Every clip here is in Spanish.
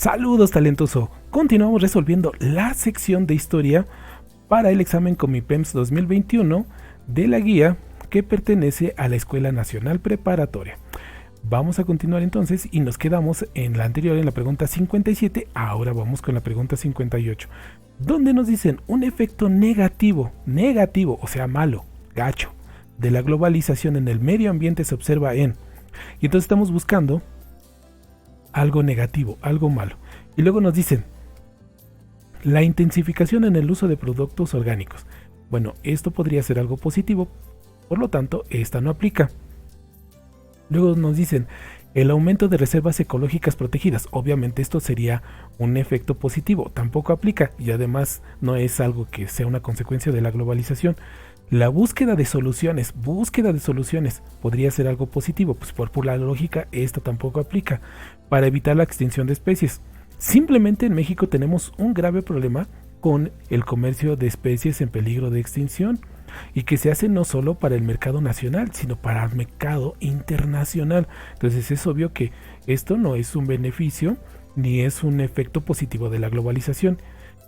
Saludos, talentoso. Continuamos resolviendo la sección de historia para el examen Comipems 2021 de la guía que pertenece a la Escuela Nacional Preparatoria. Vamos a continuar entonces y nos quedamos en la anterior, en la pregunta 57. Ahora vamos con la pregunta 58, donde nos dicen un efecto negativo, o sea malo, gacho, de la globalización en el medio ambiente se observa en... Y entonces estamos buscando algo negativo, algo malo. Y luego nos dicen la intensificación en el uso de productos orgánicos. Bueno, esto podría ser algo positivo, por lo tanto, esta no aplica. Luego nos dicen el aumento de reservas ecológicas protegidas. Obviamente esto sería un efecto positivo, tampoco aplica y además no es algo que sea una consecuencia de la globalización. La búsqueda de soluciones podría ser algo positivo, pues por la lógica esto tampoco aplica. Para evitar la extinción de especies. Simplemente en México tenemos un grave problema con el comercio de especies en peligro de extinción y que se hace no solo para el mercado nacional, sino para el mercado internacional. Entonces es obvio que esto no es un beneficio ni es un efecto positivo de la globalización.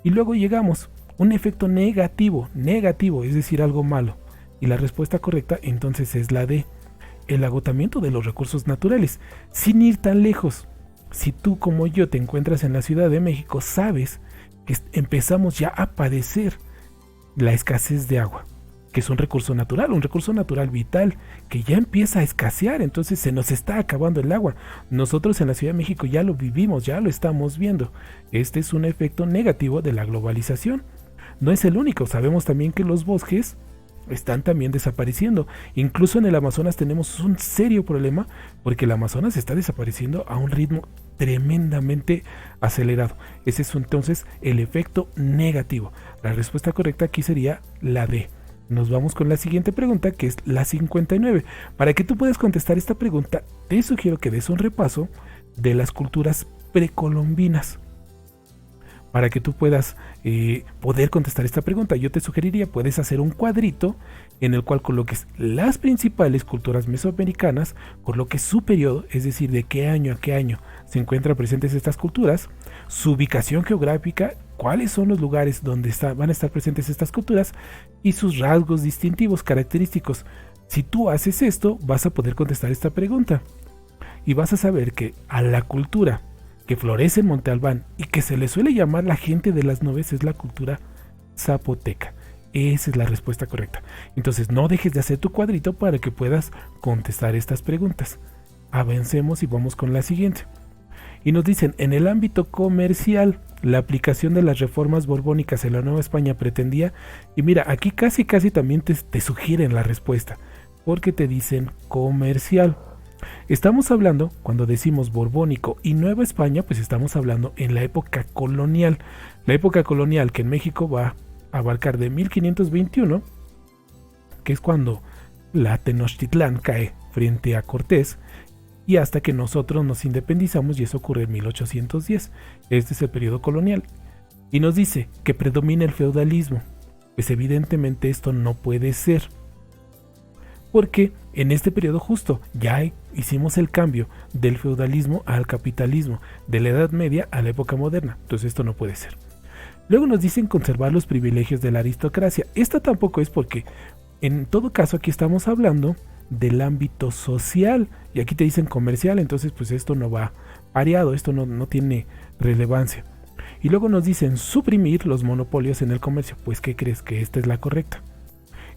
Y luego llegamos un efecto negativo, es decir, algo malo. Y la respuesta correcta entonces es la D, el agotamiento de los recursos naturales. Sin ir tan lejos, si tú como yo te encuentras en la Ciudad de México, sabes que empezamos ya a padecer la escasez de agua, que es un recurso natural vital, que ya empieza a escasear, entonces se nos está acabando el agua. Nosotros en la Ciudad de México ya lo vivimos, ya lo estamos viendo. Este es un efecto negativo de la globalización. No es el único, sabemos también que los bosques están también desapareciendo. Incluso en el Amazonas tenemos un serio problema porque el Amazonas está desapareciendo a un ritmo tremendamente acelerado. Ese es entonces el efecto negativo. La respuesta correcta aquí sería la D. Nos vamos con la siguiente pregunta, que es la 59. Para que tú puedas contestar esta pregunta, te sugiero que des un repaso de las culturas precolombinas. Para que tú puedas poder contestar esta pregunta, yo te sugeriría, puedes hacer un cuadrito en el cual coloques las principales culturas mesoamericanas, coloques su periodo, es decir, de qué año a qué año se encuentran presentes estas culturas, su ubicación geográfica, cuáles son los lugares donde van a estar presentes estas culturas y sus rasgos distintivos, característicos. Si tú haces esto, vas a poder contestar esta pregunta y vas a saber que a la cultura que florece en Monte Albán y que se le suele llamar la gente de las nubes es la cultura zapoteca. Esa es la respuesta correcta. Entonces no dejes de hacer tu cuadrito para que puedas contestar estas preguntas. Avancemos y vamos con la siguiente. Y nos dicen, en el ámbito comercial, la aplicación de las reformas borbónicas en la Nueva España pretendía, y mira, aquí casi también te sugieren la respuesta, porque te dicen comercial. Estamos hablando, cuando decimos borbónico y Nueva España, pues estamos hablando en la época colonial. La época colonial que en México va a abarcar de 1521, que es cuando la Tenochtitlán cae frente a Cortés, y hasta que nosotros nos independizamos, y eso ocurre en 1810. Este es el periodo colonial. Y nos dice que predomina el feudalismo. Pues evidentemente esto no puede ser, porque en este periodo justo ya hicimos el cambio del feudalismo al capitalismo, de la Edad Media a la época moderna. Entonces esto no puede ser. Luego nos dicen conservar los privilegios de la aristocracia. Esta tampoco es, porque en todo caso aquí estamos hablando del ámbito social y aquí te dicen comercial, entonces pues esto no va pareado, esto no tiene relevancia. Y luego nos dicen suprimir los monopolios en el comercio. Pues ¿qué crees? Que esta es la correcta.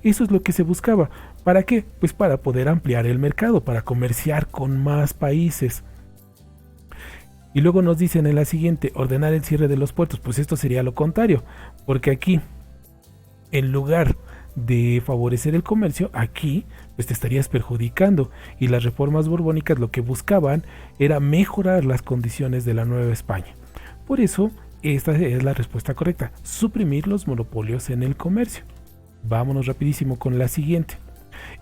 Eso es lo que se buscaba. ¿Para qué? Pues para poder ampliar el mercado, para comerciar con más países. Y luego nos dicen en la siguiente, ordenar el cierre de los puertos. Pues esto sería lo contrario, porque aquí, en lugar de favorecer el comercio, aquí pues te estarías perjudicando. Y las reformas borbónicas lo que buscaban era mejorar las condiciones de la Nueva España. Por eso, esta es la respuesta correcta, suprimir los monopolios en el comercio. Vámonos rapidísimo con la siguiente.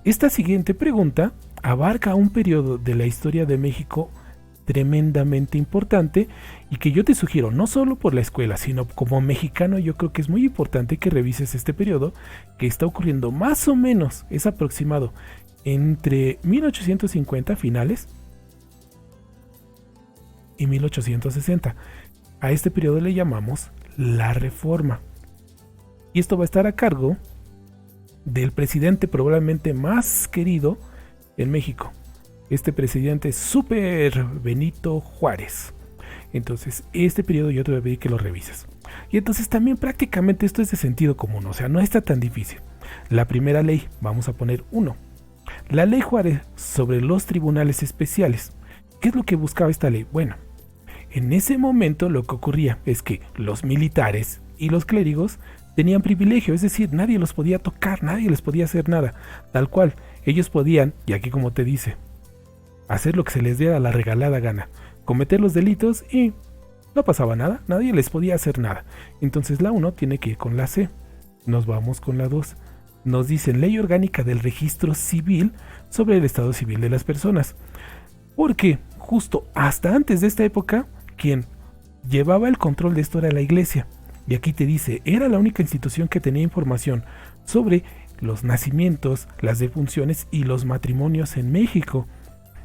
Esta siguiente pregunta abarca un periodo de la historia de México tremendamente importante y que yo te sugiero, no solo por la escuela, sino como mexicano, yo creo que es muy importante que revises este periodo que está ocurriendo más o menos, es aproximado entre 1850 finales y 1860. A este periodo le llamamos la Reforma. Y esto va a estar a cargo del presidente probablemente más querido en México. Este presidente es Súper Benito Juárez. Entonces, este periodo yo te voy a pedir que lo revises. Y entonces también prácticamente esto es de sentido común, o sea, no está tan difícil. La primera ley, vamos a poner 1. La ley Juárez sobre los tribunales especiales. ¿Qué es lo que buscaba esta ley? Bueno, en ese momento lo que ocurría es que los militares y los clérigos tenían privilegio, es decir, nadie los podía tocar, nadie les podía hacer nada. Tal cual, ellos podían, y aquí como te dice, hacer lo que se les diera la regalada gana, cometer los delitos y no pasaba nada, nadie les podía hacer nada. Entonces la 1 tiene que ir con la C. Nos vamos con la 2. Nos dice Ley Orgánica del Registro Civil sobre el Estado Civil de las Personas. Porque justo hasta antes de esta época, quien llevaba el control de esto era la Iglesia. Y aquí te dice, era la única institución que tenía información sobre los nacimientos, las defunciones y los matrimonios en México.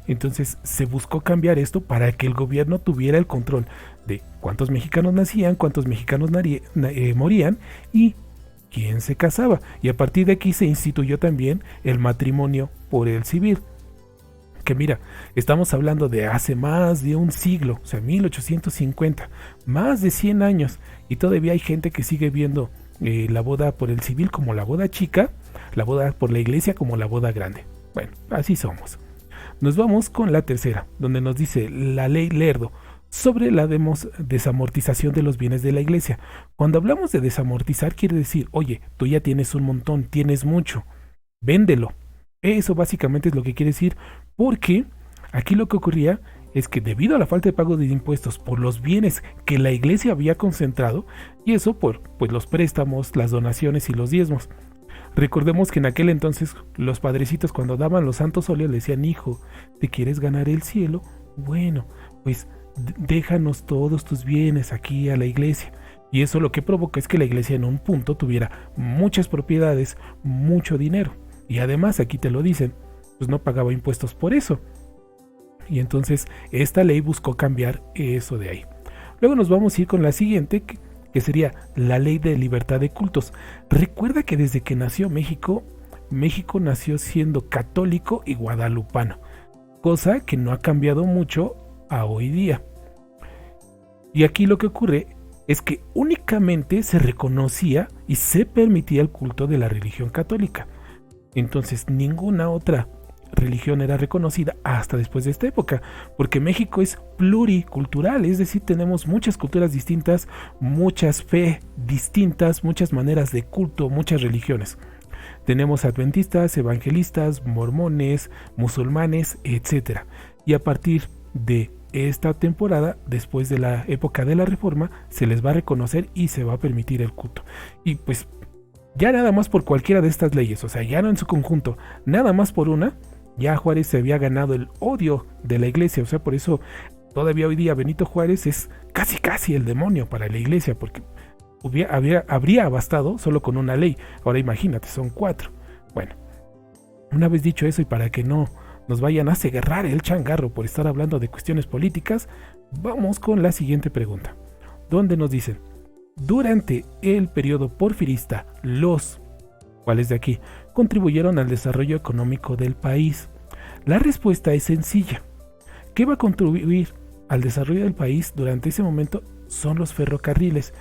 Entonces se buscó cambiar esto para que el gobierno tuviera el control de cuántos mexicanos nacían, cuántos mexicanos morían y quién se casaba. Y a partir de aquí se instituyó también el matrimonio por el civil. Que mira, estamos hablando de hace más de un siglo, o sea, 1850, más de 100 años, y todavía hay gente que sigue viendo la boda por el civil como la boda chica, la boda por la iglesia como la boda grande. Bueno, así somos. Nos vamos con la tercera, donde nos dice la ley Lerdo sobre la desamortización de los bienes de la iglesia. Cuando hablamos de desamortizar quiere decir, oye, tú ya tienes un montón, tienes mucho, véndelo. Eso básicamente es lo que quiere decir, porque aquí lo que ocurría es que debido a la falta de pago de impuestos por los bienes que la iglesia había concentrado, y eso por pues, los préstamos, las donaciones y los diezmos. Recordemos que en aquel entonces los padrecitos cuando daban los santos óleos le decían, hijo, ¿te quieres ganar el cielo? Bueno, pues déjanos todos tus bienes aquí a la iglesia. Y eso lo que provoca es que la iglesia en un punto tuviera muchas propiedades, mucho dinero. Y además aquí te lo dicen, pues no pagaba impuestos por eso. Y entonces esta ley buscó cambiar eso de ahí. Luego nos vamos a ir con la siguiente, que sería la ley de libertad de cultos. Recuerda que desde que nació México, México nació siendo católico y guadalupano, cosa que no ha cambiado mucho a hoy día. Y aquí lo que ocurre es que únicamente se reconocía y se permitía el culto de la religión católica. Entonces ninguna otra religión era reconocida hasta después de esta época, porque México es pluricultural, es decir, tenemos muchas culturas distintas, muchas fe distintas, muchas maneras de culto, muchas religiones. Tenemos adventistas, evangelistas, mormones, musulmanes, etc. Y a partir de esta temporada, después de la época de la Reforma, se les va a reconocer y se va a permitir el culto. Y pues ya nada más por cualquiera de estas leyes, o sea, ya no en su conjunto, nada más por una, ya Juárez se había ganado el odio de la iglesia. O sea, por eso todavía hoy día Benito Juárez es casi el demonio para la iglesia, porque habría bastado solo con una ley. Ahora imagínate, son 4. Bueno, una vez dicho eso, y para que no nos vayan a cerrar el changarro por estar hablando de cuestiones políticas, vamos con la siguiente pregunta, donde nos dicen, durante el periodo porfirista, ¿cuáles de aquí contribuyeron al desarrollo económico del país? La respuesta es sencilla. ¿Qué va a contribuir al desarrollo del país durante ese momento? Son los ferrocarriles.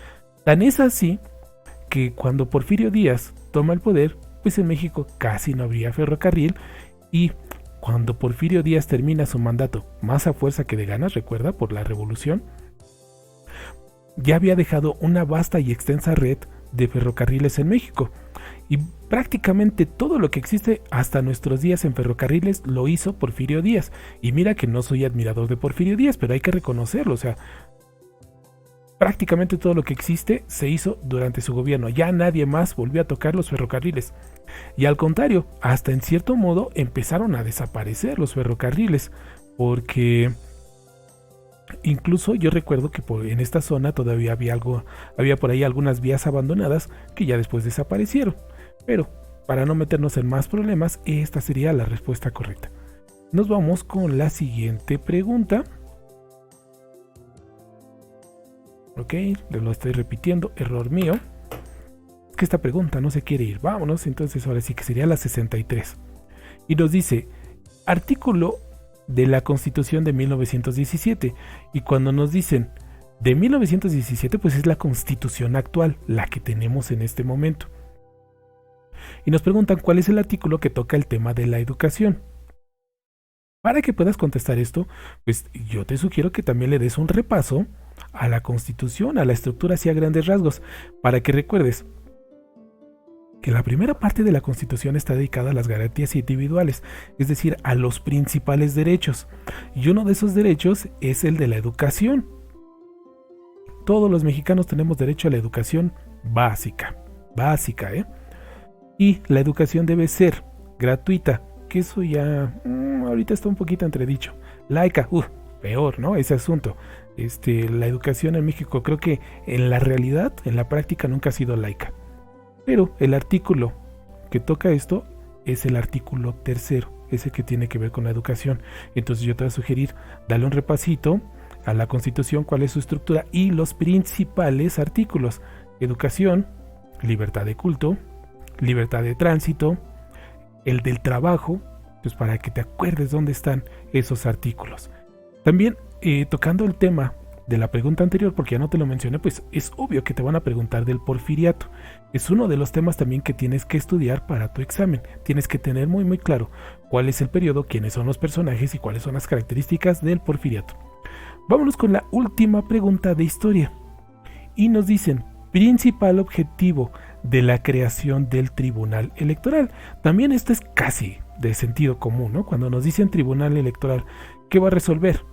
Tan es así que cuando Porfirio Díaz toma el poder, pues en México casi no había ferrocarril, y cuando Porfirio Díaz termina su mandato, más a fuerza que de ganas, recuerda, por la revolución, ya había dejado una vasta y extensa red de ferrocarriles en México. Y prácticamente todo lo que existe hasta nuestros días en ferrocarriles lo hizo Porfirio Díaz. Y mira que no soy admirador de Porfirio Díaz, pero hay que reconocerlo. O sea, prácticamente todo lo que existe se hizo durante su gobierno. Ya nadie más volvió a tocar los ferrocarriles. Y al contrario, hasta en cierto modo empezaron a desaparecer los ferrocarriles. Porque incluso yo recuerdo que en esta zona todavía había por ahí algunas vías abandonadas que ya después desaparecieron. Pero para no meternos en más problemas, esta sería la respuesta correcta. Nos vamos con la siguiente pregunta, Ok, lo estoy repitiendo, error mío. Es que esta pregunta no se quiere ir. Vámonos, entonces ahora sí que sería la 63. Y nos dice, artículo de la Constitución de 1917. Y cuando nos dicen de 1917, pues es la Constitución actual, la que tenemos en este momento. Y nos preguntan cuál es el artículo que toca el tema de la educación. Para que puedas contestar esto, pues yo te sugiero que también le des un repaso a la Constitución, a la estructura así a grandes rasgos, para que recuerdes que la primera parte de la Constitución está dedicada a las garantías individuales, es decir, a los principales derechos. Y uno de esos derechos es el de la educación. Todos los mexicanos tenemos derecho a la educación básica, Y la educación debe ser gratuita, que eso ya ahorita está un poquito entredicho. Laica, peor, ¿no? Ese asunto. La educación en México creo que en la realidad, en la práctica nunca ha sido laica. Pero el artículo que toca esto es el artículo 3, ese que tiene que ver con la educación. Entonces yo te voy a sugerir, dale un repasito a la Constitución, cuál es su estructura y los principales artículos. Educación, libertad de culto, libertad de tránsito, el del trabajo, pues para que te acuerdes dónde están esos artículos. También tocando el tema de la pregunta anterior, porque ya no te lo mencioné, pues es obvio que te van a preguntar del porfiriato. Es uno de los temas también que tienes que estudiar para tu examen. Tienes que tener muy muy claro cuál es el periodo, quiénes son los personajes y cuáles son las características del porfiriato. Vámonos con la última pregunta de historia. Y nos dicen, principal objetivo de la creación del Tribunal Electoral. También esto es casi de sentido común, ¿no? Cuando nos dicen Tribunal Electoral, ¿qué va a resolver?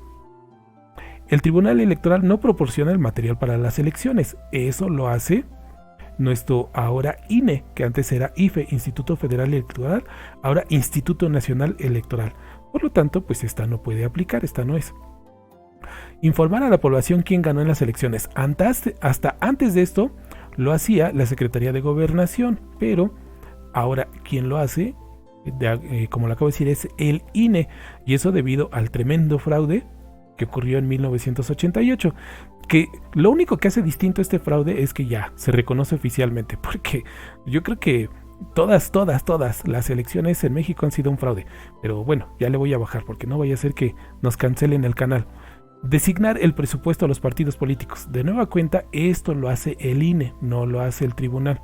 El Tribunal Electoral no proporciona el material para las elecciones. Eso lo hace nuestro ahora INE, que antes era IFE, Instituto Federal Electoral, ahora Instituto Nacional Electoral. Por lo tanto, pues esta no puede aplicar, esta no es. Informar a la población quién ganó en las elecciones. Hasta antes de esto lo hacía la Secretaría de Gobernación, pero ahora quien lo hace, como lo acabo de decir, es el INE, y eso debido al tremendo fraude que ocurrió en 1988, que lo único que hace distinto a este fraude es que ya se reconoce oficialmente, porque yo creo que todas las elecciones en México han sido un fraude, pero bueno, ya le voy a bajar porque no vaya a ser que nos cancelen el canal. Designar el presupuesto a los partidos políticos. De nueva cuenta, esto lo hace el INE, no lo hace el tribunal.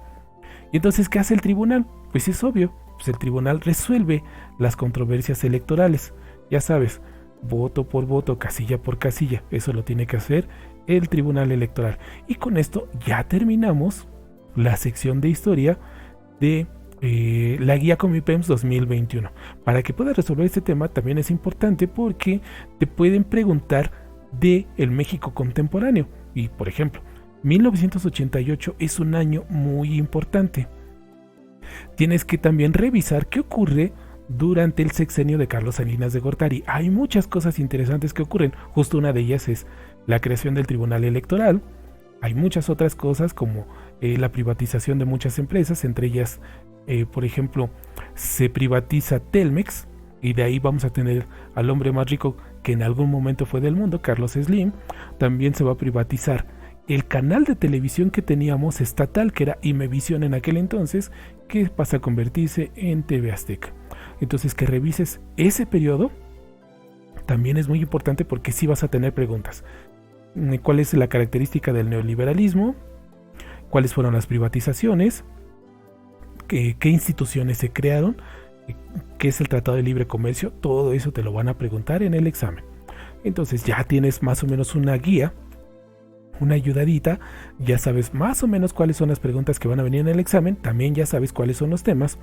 ¿Y entonces qué hace el tribunal? Pues es obvio, pues el tribunal resuelve las controversias electorales. Ya sabes, voto por voto, casilla por casilla. Eso lo tiene que hacer el Tribunal Electoral. Y con esto ya terminamos la sección de historia de la guía Comipems 2021. Para que puedas resolver este tema también es importante porque te pueden preguntar de el México contemporáneo. Y por ejemplo, 1988 es un año muy importante. Tienes que también revisar qué ocurre durante el sexenio de Carlos Salinas de Gortari. Hay muchas cosas interesantes que ocurren. Justo una de ellas es la creación del Tribunal Electoral. Hay muchas otras cosas como la privatización de muchas empresas, entre ellas, por ejemplo, se privatiza Telmex y de ahí vamos a tener al hombre más rico que en algún momento fue del mundo, Carlos Slim. También se va a privatizar el canal de televisión que teníamos estatal, que era Imevisión en aquel entonces, que pasa a convertirse en TV Azteca. Entonces, que revises ese periodo también es muy importante porque sí vas a tener preguntas. ¿Cuál es la característica del neoliberalismo? ¿Cuáles fueron las privatizaciones? ¿Qué instituciones se crearon? ¿Qué es el Tratado de Libre Comercio? Todo eso te lo van a preguntar en el examen. Entonces ya tienes más o menos una guía, una ayudadita, ya sabes más o menos cuáles son las preguntas que van a venir en el examen, también ya sabes cuáles son los temas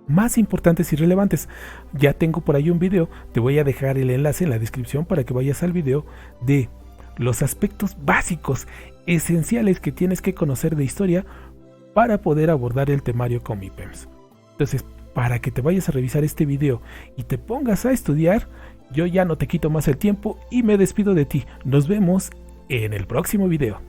más importantes y relevantes. Ya tengo por ahí un video, te voy a dejar el enlace en la descripción para que vayas al video de los aspectos básicos, esenciales que tienes que conocer de historia para poder abordar el temario Comipems. Entonces, para que te vayas a revisar este video y te pongas a estudiar, yo ya no te quito más el tiempo y me despido de ti. Nos vemos en el próximo video.